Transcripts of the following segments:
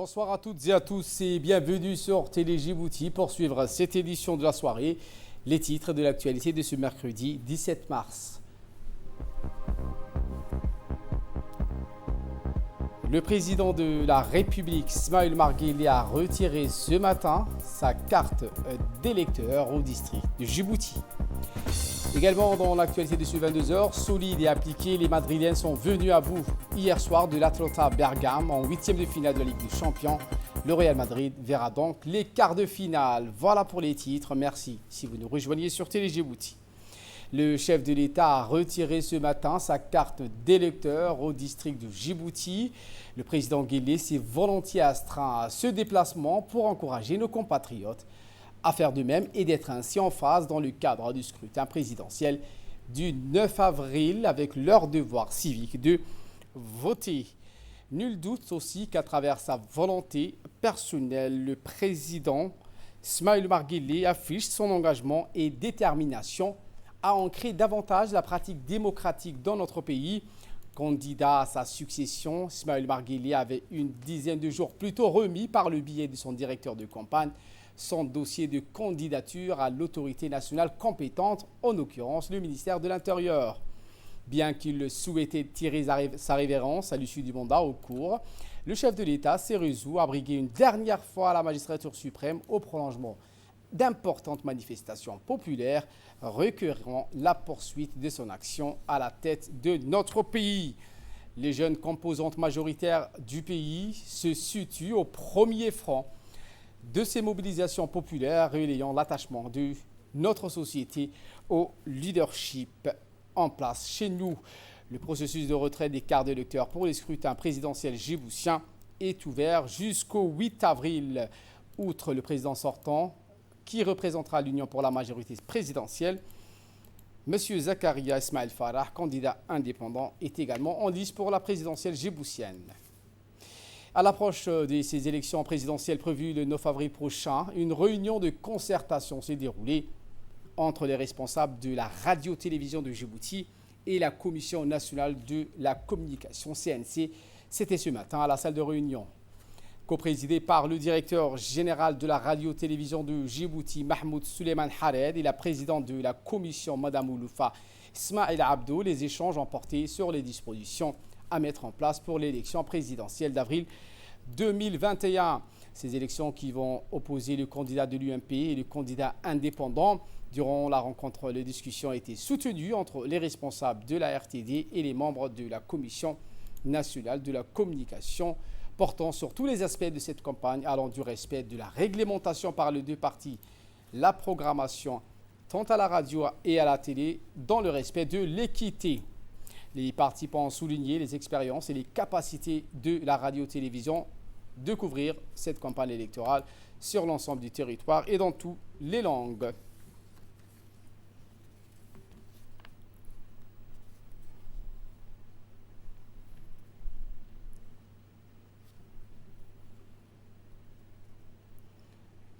Bonsoir à toutes et à tous et bienvenue sur Télé Djibouti pour suivre cette édition de la soirée. Les titres de l'actualité de ce mercredi 17 mars. Le président de la République, Ismaël Omar Guelleh, a retiré ce matin sa carte d'électeur au district de Djibouti. Également dans l'actualité de ce 22h, solide et appliqué, les Madrilènes sont venus à bout hier soir de l'Atalanta Bergame en huitième de finale de la Ligue des Champions. Le Real Madrid verra donc les quarts de finale. Voilà pour les titres. Merci si vous nous rejoignez sur Télé Djibouti. Le chef de l'État a retiré ce matin sa carte d'électeur au district de Djibouti. Le président Guelleh s'est volontiers astreint à ce déplacement pour encourager nos compatriotes à faire de même et d'être ainsi en phase dans le cadre du scrutin présidentiel du 9 avril avec leur devoir civique de voter. Nul doute aussi qu'à travers sa volonté personnelle, le président Ismaël Omar Guelleh affiche son engagement et détermination à ancrer davantage la pratique démocratique dans notre pays. Candidat à sa succession, Ismaël Omar Guelleh avait une dizaine de jours plus tôt remis par le biais de son directeur de campagne son dossier de candidature à l'autorité nationale compétente, en l'occurrence le ministère de l'Intérieur. Bien qu'il souhaitait tirer sa révérence à l'issue du mandat au cours, le chef de l'État s'est résolu à briguer une dernière fois la magistrature suprême au prolongement d'importantes manifestations populaires requérant la poursuite de son action à la tête de notre pays. Les jeunes composantes majoritaires du pays se situent au premier front de ces mobilisations populaires relayant l'attachement de notre société au leadership en place chez nous. Le processus de retrait des cartes d'électeurs pour les scrutins présidentiels djiboutiens est ouvert jusqu'au 8 avril. Outre le président sortant, qui représentera l'Union pour la majorité présidentielle, M. Zakaria Ismail Farah, candidat indépendant, est également en lice pour la présidentielle djiboutienne. À l'approche de ces élections présidentielles prévues le 9 avril prochain, une réunion de concertation s'est déroulée entre les responsables de la radio-télévision de Djibouti et la Commission nationale de la communication CNC. C'était ce matin à la salle de réunion. Coprésidée par le directeur général de la radio-télévision de Djibouti, Mahmoud Suleiman Hared, et la présidente de la commission, Mme Ouloufa Ismail Abdou, les échanges ont porté sur les dispositions à mettre en place pour l'élection présidentielle d'avril 2021. Ces élections qui vont opposer le candidat de l'UMP et le candidat indépendant. Durant la rencontre, les discussions ont été soutenues entre les responsables de la RTD et les membres de la Commission nationale de la communication, portant sur tous les aspects de cette campagne, allant du respect de la réglementation par les deux parties, la programmation tant à la radio et à la télé, dans le respect de l'équité. Les participants ont souligné les expériences et les capacités de la radio-télévision de couvrir cette campagne électorale sur l'ensemble du territoire et dans toutes les langues.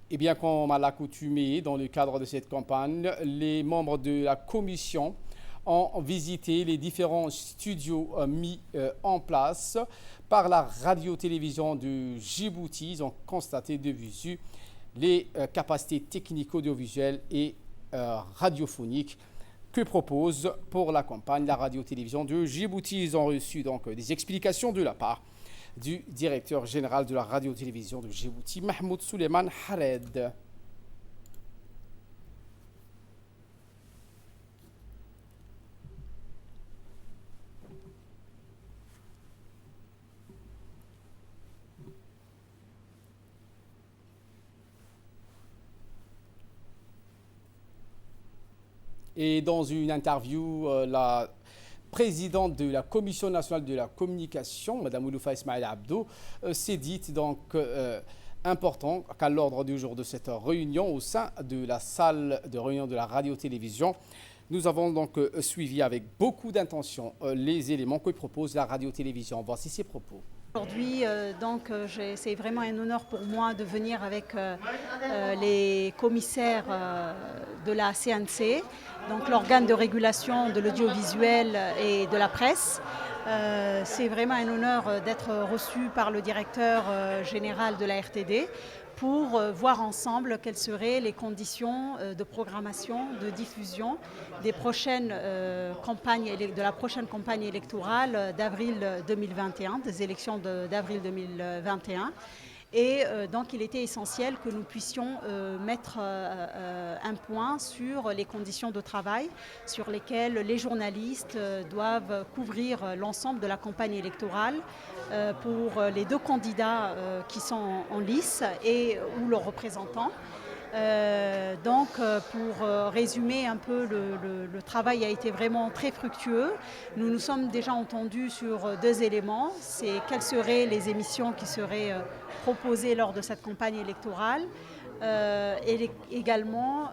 Et bien comme à l'accoutumée dans le cadre de cette campagne, les membres de la commission ont visité les différents studios mis en place par la radio-télévision de Djibouti. Ils ont constaté de visu les capacités techniques audiovisuelles et radiophoniques que propose pour la campagne la radio-télévision de Djibouti. Ils ont reçu donc des explications de la part du directeur général de la radio-télévision de Djibouti, Mahmoud Suleiman Hared. Et dans une interview, la présidente de la Commission nationale de la communication, Mme Ouloufa Ismail Abdou, s'est dite donc important qu'à l'ordre du jour de cette réunion au sein de la salle de réunion de la radio-télévision, nous avons donc suivi avec beaucoup d'intention les éléments que propose la radio-télévision. Voici ses propos. Aujourd'hui, c'est vraiment un honneur pour moi de venir avec les commissaires de la CNC, donc l'organe de régulation de l'audiovisuel et de la presse. C'est vraiment un honneur d'être reçu par le directeur général de la RTD pour voir ensemble quelles seraient les conditions de programmation, de diffusion des prochaines de la prochaine campagne électorale d'avril 2021, des élections d'avril 2021. Et donc il était essentiel que nous puissions mettre un point sur les conditions de travail sur lesquelles les journalistes doivent couvrir l'ensemble de la campagne électorale pour les deux candidats qui sont en lice ou leurs représentants. Pour résumer un peu, le travail a été vraiment très fructueux. Nous nous sommes déjà entendus sur deux éléments. C'est quelles seraient les émissions qui seraient proposées lors de cette campagne électorale. Et également,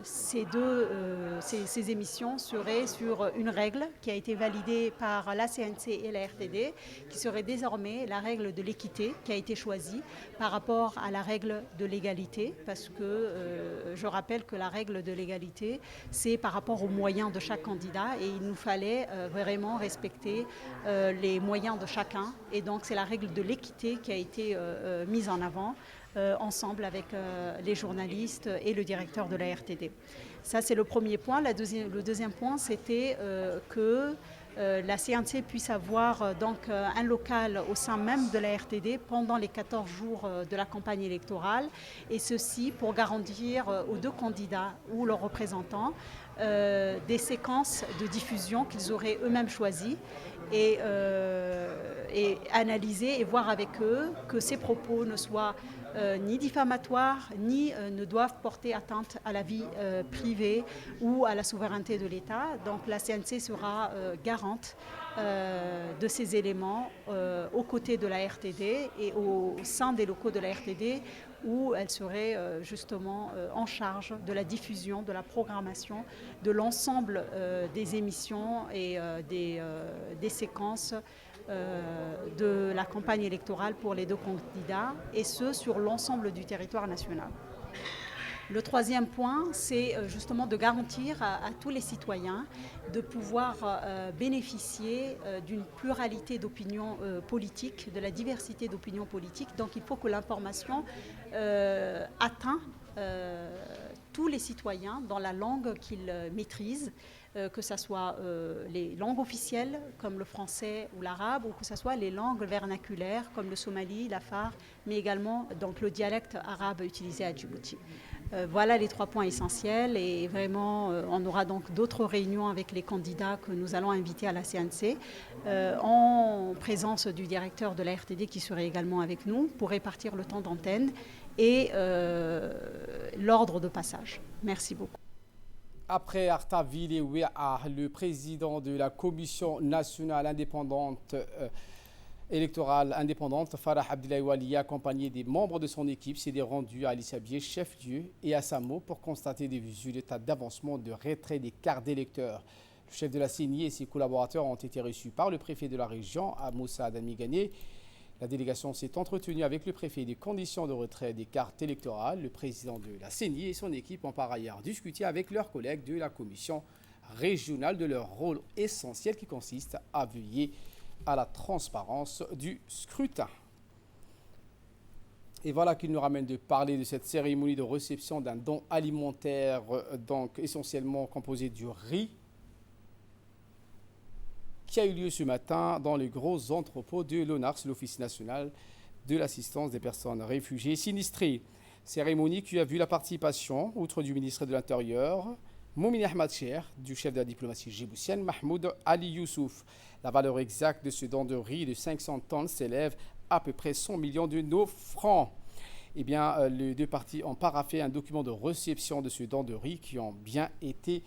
ces émissions seraient sur une règle qui a été validée par la CNC et la RTD, qui serait désormais la règle de l'équité qui a été choisie par rapport à la règle de l'égalité, parce que je rappelle que la règle de l'égalité, c'est par rapport aux moyens de chaque candidat et il nous fallait vraiment respecter les moyens de chacun. Et donc c'est la règle de l'équité qui a été mise en avant ensemble avec les journalistes et le directeur de la RTD. Ça, c'est le premier point. Le deuxième point, c'était que la CNC puisse avoir un local au sein même de la RTD pendant les 14 jours de la campagne électorale, et ceci pour garantir aux deux candidats ou leurs représentants des séquences de diffusion qu'ils auraient eux-mêmes choisies et analyser et voir avec eux que ces propos ne soient ni diffamatoires, ni ne doivent porter atteinte à la vie privée ou à la souveraineté de l'État. Donc la CNC sera garante de ces éléments aux côtés de la RTD et au sein des locaux de la RTD, où elle serait justement en charge de la diffusion, de la programmation, de l'ensemble des émissions et des séquences de la campagne électorale pour les deux candidats, et ce sur l'ensemble du territoire national. Le troisième point, c'est justement de garantir à tous les citoyens de pouvoir bénéficier d'une pluralité d'opinions politiques, de la diversité d'opinions politiques. Donc il faut que l'information atteigne tous les citoyens dans la langue qu'ils maîtrisent, que ce soit les langues officielles comme le français ou l'arabe, ou que ce soit les langues vernaculaires comme le somali, l'afar, mais également donc, le dialecte arabe utilisé à Djibouti. Voilà les 3 points essentiels, et vraiment on aura donc d'autres réunions avec les candidats que nous allons inviter à la CNC en présence du directeur de la RTD qui serait également avec nous pour répartir le temps d'antenne et l'ordre de passage. Merci beaucoup. Après Artaville et Ouéa, le président de la Commission nationale indépendante électorale indépendante, Farah Abdoulaye Wali, accompagné des membres de son équipe, s'est rendu à Alissabié, chef-lieu, et à Samo pour constater des résultats d'avancement de retrait des cartes d'électeurs. Le chef de la CENI et ses collaborateurs ont été reçus par le préfet de la région, à Moussa Adami Gagné. La délégation s'est entretenue avec le préfet des conditions de retrait des cartes électorales. Le président de la CENI et son équipe ont par ailleurs discuté avec leurs collègues de la commission régionale de leur rôle essentiel qui consiste à veiller à la transparence du scrutin. Et voilà qu'il nous ramène de parler de cette cérémonie de réception d'un don alimentaire, donc essentiellement composé du riz, qui a eu lieu ce matin dans les gros entrepôts de l'ONARS, l'Office national de l'assistance des personnes réfugiées et sinistrées. Cérémonie qui a vu la participation, outre du ministre de l'Intérieur, Moumine Ahmad Cher, du chef de la diplomatie djiboutienne, Mahmoud Ali Youssouf. La valeur exacte de ce don de riz de 500 tonnes s'élève à peu près 100 millions de nos francs. Eh bien, les deux parties ont paraphé un document de réception de ce don de riz qui ont bien été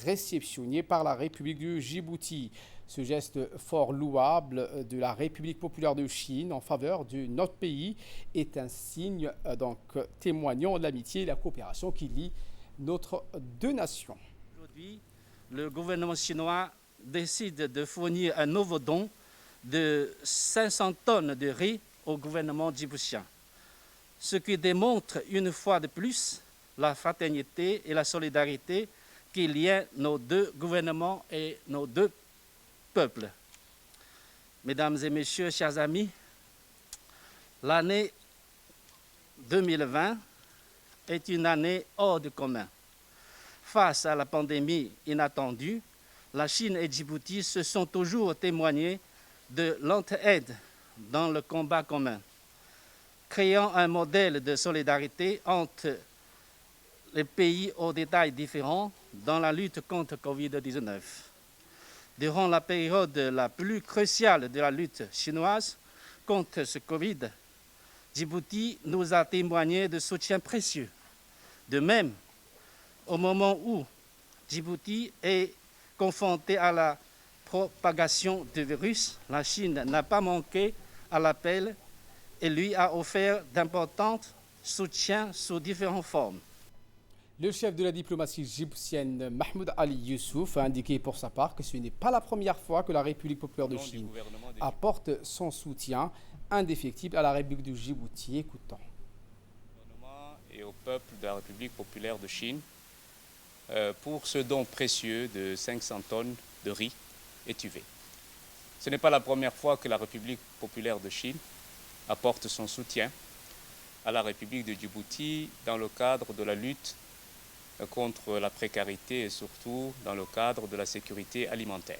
réceptionnés par la République du Djibouti. Ce geste fort louable de la République populaire de Chine en faveur de notre pays est un signe donc témoignant de l'amitié et la coopération qui lie notre deux nations. Aujourd'hui, le gouvernement chinois décide de fournir un nouveau don de 500 tonnes de riz au gouvernement djiboutien, ce qui démontre une fois de plus la fraternité et la solidarité qui lient nos deux gouvernements et nos deux peuples. Mesdames et messieurs, chers amis, l'année 2020 est une année hors du commun. Face à la pandémie inattendue, la Chine et Djibouti se sont toujours témoignés de l'entraide dans le combat commun, créant un modèle de solidarité entre les pays aux détails différents dans la lutte contre Covid-19. Durant la période la plus cruciale de la lutte chinoise contre ce Covid, Djibouti nous a témoigné de soutien précieux. De même, au moment où Djibouti est confronté à la propagation du virus, la Chine n'a pas manqué à l'appel et lui a offert d'importants soutiens sous différentes formes. Le chef de la diplomatie djiboutienne, Mahmoud Ali Youssouf, a indiqué pour sa part que ce n'est pas la première fois que la République populaire de Chine apporte son soutien indéfectible à la République de Djibouti. Écoutons. Et au peuple de la République populaire de Chine pour ce don précieux de 500 tonnes de riz étuvé. Ce n'est pas la première fois que la République populaire de Chine apporte son soutien à la République de Djibouti dans le cadre de la lutte contre la précarité et surtout dans le cadre de la sécurité alimentaire.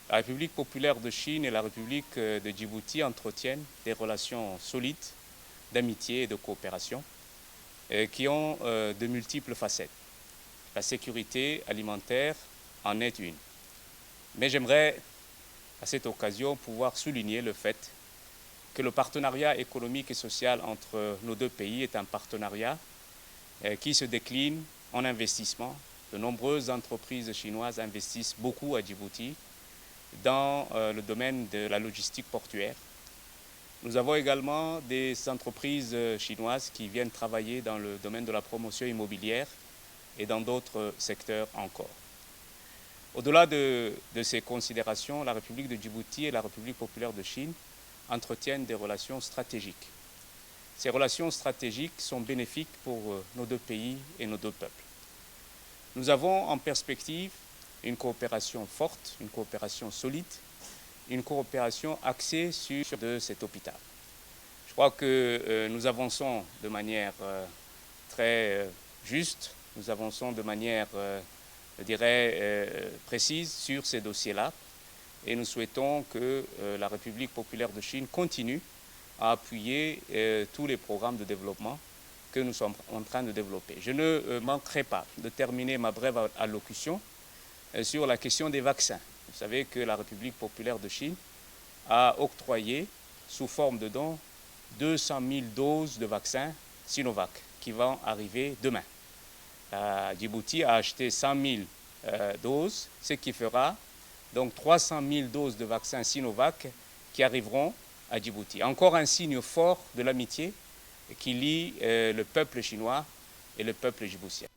La République populaire de Chine et la République de Djibouti entretiennent des relations solides d'amitié et de coopération qui ont de multiples facettes. La sécurité alimentaire en est une. Mais j'aimerais à cette occasion pouvoir souligner le fait que le partenariat économique et social entre nos deux pays est un partenariat qui se décline en investissement. De nombreuses entreprises chinoises investissent beaucoup à Djibouti dans le domaine de la logistique portuaire. Nous avons également des entreprises chinoises qui viennent travailler dans le domaine de la promotion immobilière et dans d'autres secteurs encore. Au-delà de ces considérations, la République de Djibouti et la République populaire de Chine entretiennent des relations stratégiques. Ces relations stratégiques sont bénéfiques pour nos deux pays et nos deux peuples. Nous avons en perspective une coopération forte, une coopération solide, une coopération axée sur cet hôpital. Je crois que nous avançons de manière très juste, nous avançons de manière, je dirais, précise sur ces dossiers-là et nous souhaitons que la République populaire de Chine continue à appuyer tous les programmes de développement que nous sommes en train de développer. Je ne manquerai pas de terminer ma brève allocution sur la question des vaccins. Vous savez que la République populaire de Chine a octroyé, sous forme de dons, 200 000 doses de vaccins Sinovac qui vont arriver demain. Djibouti a acheté 100 000 doses, ce qui fera donc 300 000 doses de vaccins Sinovac qui arriveront à Djibouti. Encore un signe fort de l'amitié qui lie le peuple chinois et le peuple djiboutien.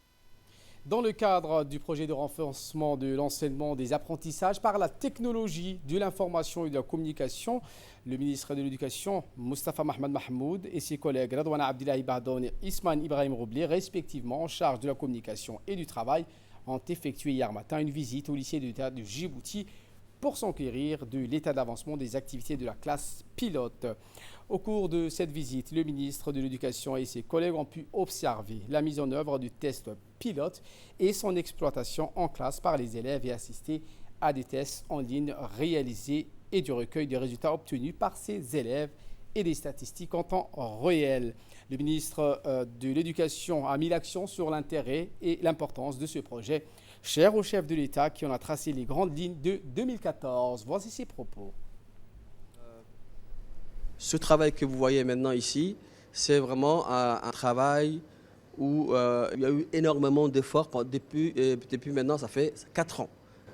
Dans le cadre du projet de renforcement de l'enseignement des apprentissages par la technologie de l'information et de la communication, le ministre de l'Éducation, Moustapha Mohamed Mahmoud, et ses collègues Radouana Abdillahi Bahdoun et Ismaël Ibrahim Roubli, respectivement en charge de la communication et du travail, ont effectué hier matin une visite au lycée de l'État de Djibouti pour s'enquérir de l'état d'avancement des activités de la classe pilote. Au cours de cette visite, le ministre de l'Éducation et ses collègues ont pu observer la mise en œuvre du test pilote et son exploitation en classe par les élèves et assister à des tests en ligne réalisés et du recueil des résultats obtenus par ces élèves et des statistiques en temps réel. Le ministre de l'Éducation a mis l'accent sur l'intérêt et l'importance de ce projet, cher au chef de l'État qui en a tracé les grandes lignes de 2014. Voici ses propos. Ce travail que vous voyez maintenant ici, c'est vraiment un travail où il y a eu énormément d'efforts depuis maintenant, ça fait 4 ans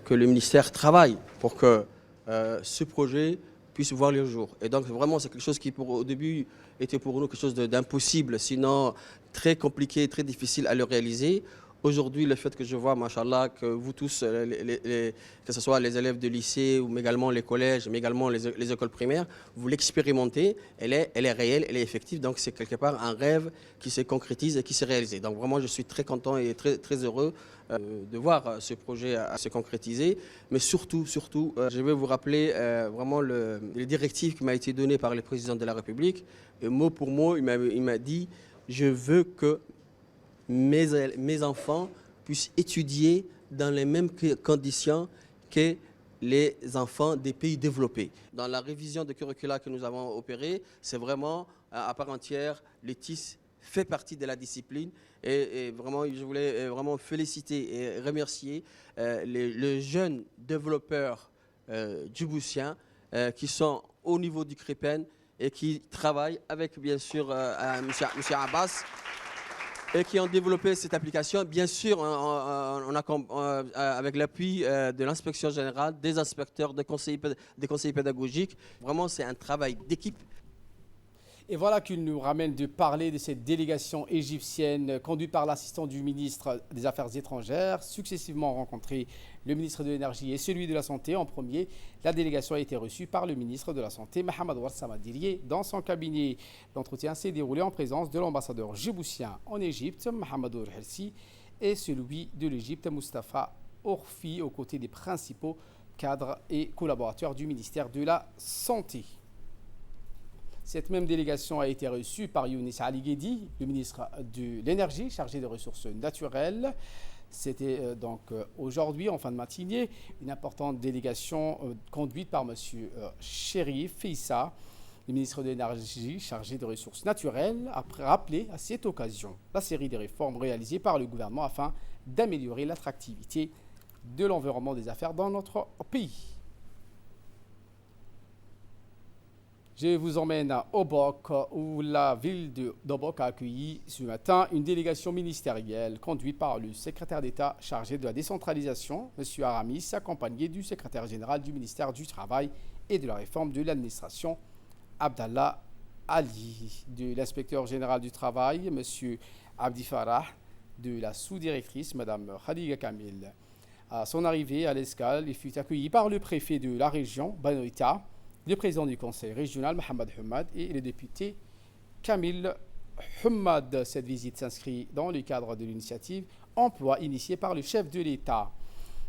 que le ministère travaille pour que ce projet puisse voir le jour. Et donc vraiment c'est quelque chose qui au début était pour nous quelque chose d'impossible, sinon très compliqué, très difficile à le réaliser. Aujourd'hui, le fait que je vois, machallah, que vous tous, que ce soit les élèves de lycée ou également les collèges, mais également les écoles primaires, vous l'expérimentez, elle est réelle, elle est effective. Donc c'est quelque part un rêve qui se concrétise et qui s'est réalisé. Donc vraiment, je suis très content et très, très heureux de voir ce projet se concrétiser. Mais surtout, je vais vous rappeler vraiment les directives qui m'ont été données par le président de la République. Et mot pour mot, il m'a dit, je veux que mes enfants puissent étudier dans les mêmes conditions que les enfants des pays développés. Dans la révision de curricula que nous avons opérée, c'est vraiment à part entière, le TIS fait partie de la discipline et vraiment, je voulais vraiment féliciter et remercier les jeunes développeurs djiboutiens qui sont au niveau du CRIPEN et qui travaillent avec bien sûr M. Abbas et qui ont développé cette application, bien sûr avec l'appui de l'inspection générale, des inspecteurs, des conseillers pédagogiques. Vraiment, c'est un travail d'équipe. Et voilà qu'il nous ramène de parler de cette délégation égyptienne conduite par l'assistant du ministre des Affaires étrangères, successivement rencontré le ministre de l'Énergie et celui de la Santé. En premier, la délégation a été reçue par le ministre de la Santé, Mohamed Ouassama Dirie, dans son cabinet. L'entretien s'est déroulé en présence de l'ambassadeur djiboutien en Égypte, Mohamed Ourhelsi, et celui de l'Égypte, Mustafa Orfi, aux côtés des principaux cadres et collaborateurs du ministère de la Santé. Cette même délégation a été reçue par Younis Ali Guedi, le ministre de l'Énergie, chargé des ressources naturelles. C'était donc aujourd'hui, en fin de matinée, une importante délégation conduite par M. Chérif Fissa, le ministre de l'Énergie, chargé des ressources naturelles, a rappelé à cette occasion la série de réformes réalisées par le gouvernement afin d'améliorer l'attractivité de l'environnement des affaires dans notre pays. Je vous emmène à Obok, où la ville d'Obok a accueilli ce matin une délégation ministérielle conduite par le secrétaire d'État chargé de la décentralisation, M. Aramis, accompagné du secrétaire général du ministère du Travail et de la réforme de l'administration, Abdallah Ali, de l'inspecteur général du Travail, M. Abdi Farah, de la sous-directrice, Mme Khadiga Kamil. À son arrivée à l'escale, il fut accueilli par le préfet de la région, Banoïta, le président du conseil régional, Mohamed Hamad, et le député Kamil Hamad. Cette visite s'inscrit dans le cadre de l'initiative emploi initiée par le chef de l'État.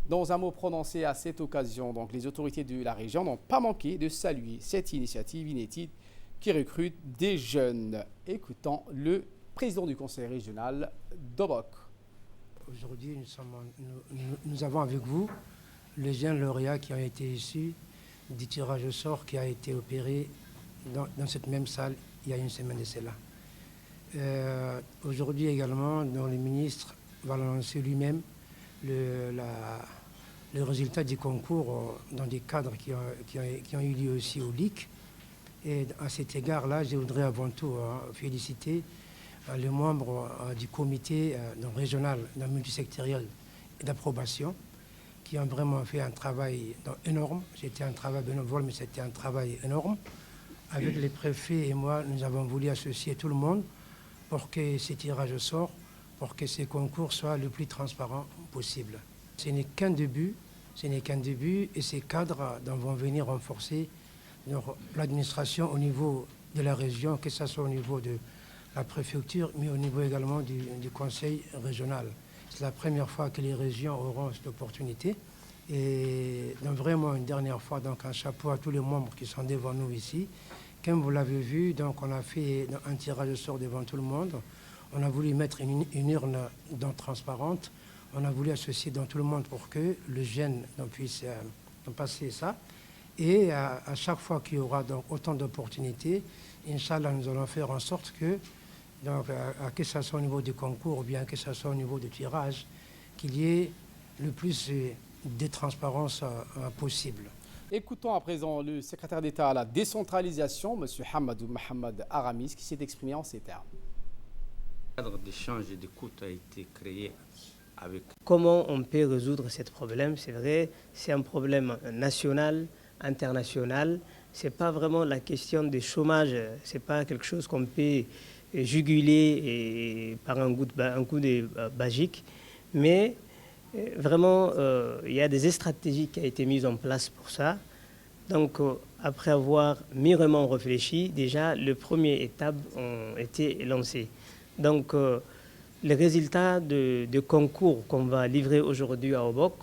Dans un mot prononcé à cette occasion, donc, les autorités de la région n'ont pas manqué de saluer cette initiative inédite qui recrute des jeunes. Écoutons le président du conseil régional d'Obok. Aujourd'hui, nous avons avec vous les jeunes lauréats qui ont été issus du tirage au sort qui a été opéré dans cette même salle il y a une semaine de cela. Aujourd'hui également, dont le ministre va lancer lui-même le résultat du concours dans des cadres qui ont eu lieu aussi au LIC. Et à cet égard-là, je voudrais avant tout féliciter les membres du comité régional multisectoriel d'approbation qui ont vraiment fait un travail énorme. C'était un travail bénévole, mais c'était un travail énorme. Avec les préfets et moi, nous avons voulu associer tout le monde pour que ces tirages au sort, pour que ces concours soient le plus transparents possible. Ce n'est qu'un début, et ces cadres vont venir renforcer l'administration au niveau de la région, que ce soit au niveau de la préfecture, mais au niveau également du conseil régional. C'est la première fois que les régions auront cette opportunité. Et donc vraiment une dernière fois, donc un chapeau à tous les membres qui sont devant nous ici. Comme vous l'avez vu, donc on a fait un tirage au sort devant tout le monde. On a voulu mettre une urne transparente. On a voulu associer dans tout le monde pour que le jeune puisse passer ça. Et à chaque fois qu'il y aura donc autant d'opportunités, Inch'Allah, nous allons faire en sorte que, donc, que ce soit au niveau du concours ou bien que ce soit au niveau du tirage, qu'il y ait le plus de transparence possible. Écoutons à présent le secrétaire d'État à la décentralisation, M. Hamadou Mohamed Aramis, qui s'est exprimé en ces termes. Le cadre d'échange et d'écoute a été créé avec... Comment on peut résoudre ce problème? C'est vrai, c'est un problème national, international. Ce n'est pas vraiment la question du chômage, ce n'est pas quelque chose qu'on peut juguler par un coup de magique. Mais vraiment, il y a des stratégies qui ont été mises en place pour ça. Donc, après avoir mûrement réfléchi, déjà, les premières étapes ont été lancées. Donc, les résultats de concours qu'on va livrer aujourd'hui à Obok,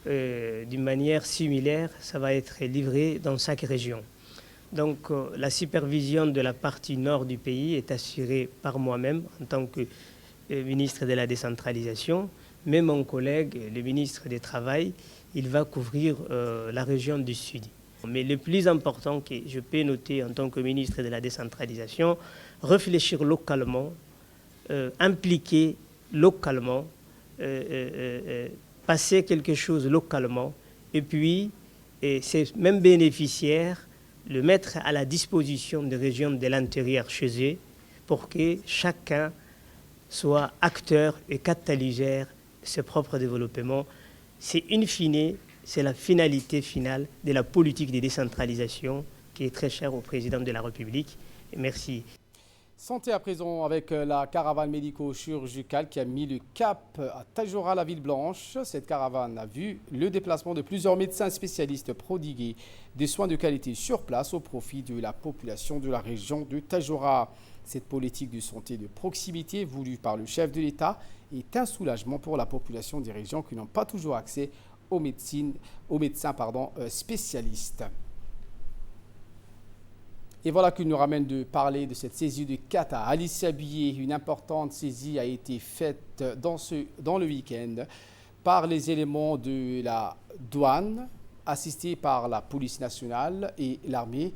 d'une manière similaire, ça va être livré dans chaque région. Donc, la supervision de la partie nord du pays est assurée par moi-même en tant que ministre de la décentralisation. Mais mon collègue, le ministre du Travail, il va couvrir la région du Sud. Mais le plus important que je peux noter en tant que ministre de la décentralisation, réfléchir localement, impliquer localement, passer quelque chose localement, et puis ces mêmes bénéficiaires, le mettre à la disposition des régions de l'intérieur chez eux pour que chacun soit acteur et catalyseur de ses propres développements. C'est in fine, c'est la finalité finale de la politique de décentralisation qui est très chère au président de la République. Et merci. Santé à présent avec la caravane médico-chirurgicale qui a mis le cap à Tadjoura, la ville blanche. Cette caravane a vu le déplacement de plusieurs médecins spécialistes prodiguer des soins de qualité sur place au profit de la population de la région de Tadjoura. Cette politique de santé de proximité voulue par le chef de l'État est un soulagement pour la population des régions qui n'ont pas toujours accès aux médecins spécialistes. Et voilà qui nous ramène de parler de cette saisie de Kata à Alice-Sabillet. Une importante saisie a été faite dans le week-end par les éléments de la douane, assistés par la police nationale et l'armée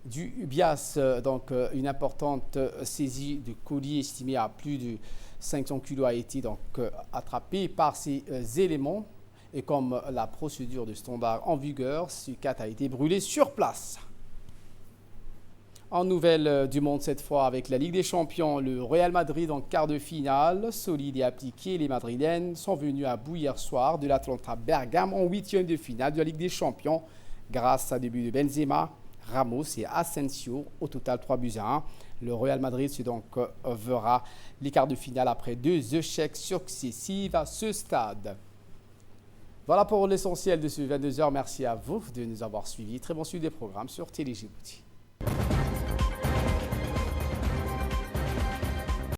du BIAS. Donc une importante saisie de colis estimée à plus de 500 kg a été donc attrapée par ces éléments. Et comme la procédure de standard en vigueur, ce Kata a été brûlé sur place. En nouvelle du monde cette fois avec la Ligue des Champions, le Real Madrid en quart de finale. Solide et appliqué, les Madrilènes sont venus à bout hier soir de l'Atalanta Bergame en huitième de finale de la Ligue des Champions grâce à des buts de Benzema, Ramos et Asensio. Au total 3-1. Le Real Madrid se donc verra les quarts de finale après 2 échecs successifs à ce stade. Voilà pour l'essentiel de ce 22h. Merci à vous de nous avoir suivis. Très bon suivi des programmes sur Télé Djibouti.